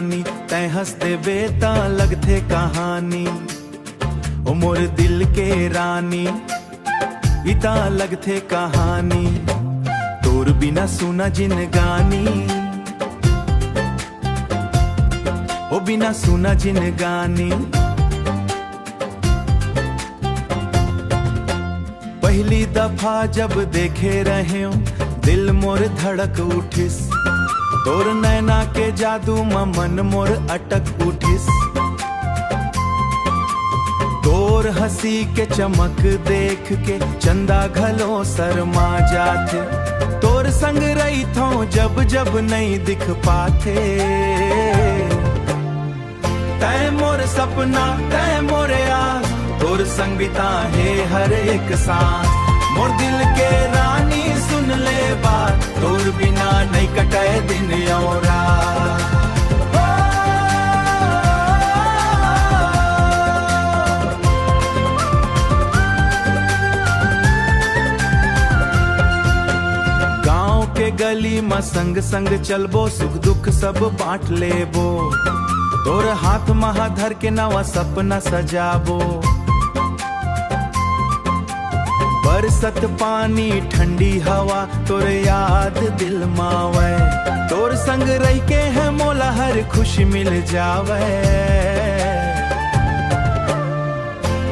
रानी तै हंस दे बेता लगथे कहानी। ओ मोर दिल के रानी इता लगथे कहानी, तोर बिना सुना जिन गानी। ओ बिना सुना जिन गानी। पहली दफा जब देखे रहे दिल मोर धड़क उठिस, तोर नैना के जादू में मन मोर अटक उठिस। तोर हंसी के चमक देख के चंदा घलो शर्मा जाते, तोर संग रही थो जब जब नहीं दिख पाते। तै मोर सपना तै मोरे आस, तोर संग बिता है हर एक सांस। मोर दिल के रानी सुन ले बात, तोर बिना नहीं कटे दिन और रात। गांव के गली में संग संग चलबो, सुख दुख सब बांट लेबो। तोर हाथ महा धर के नवा सपना सजाबो। बरसत पानी ठंडी हवा तोर याद दिल मावे, तोर संग रह के है मोला हर खुशी मिल जावे।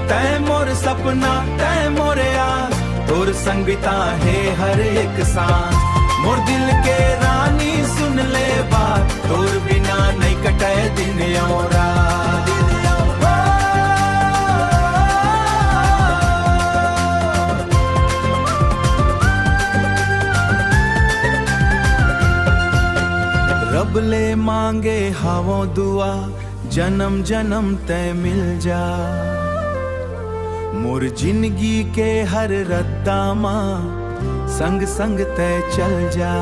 तै मोर सपना तै मोरे आस, तोर संग बिता है हर एक सांस। मोर दिल के रानी सुन ले बात, तोर बिना नहीं कटे दिन और रात। रब ले मांगे हावो दुआ, जन्म जन्म तय मिल जा। मोर जिंदगी के हर रद्दा मां संग संग तय चल जा।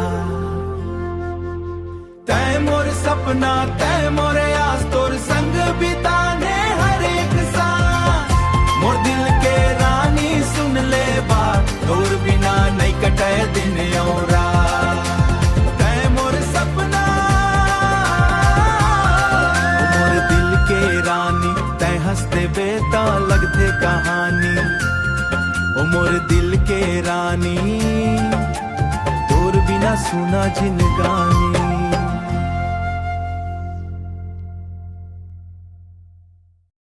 तय मोर सपना तय मोरे आस, तोर संग बिताने हर एक सांस। मोर दिल के रानी सुन ले बात, तोर बिना नहीं कटे दिन और रात। तय मोर सपना मोर दिल के रानी, तय हंस दे बेता लगथे कहानी। ओ मोर दिल के रानी, तोर बिना सुना जिन गानी।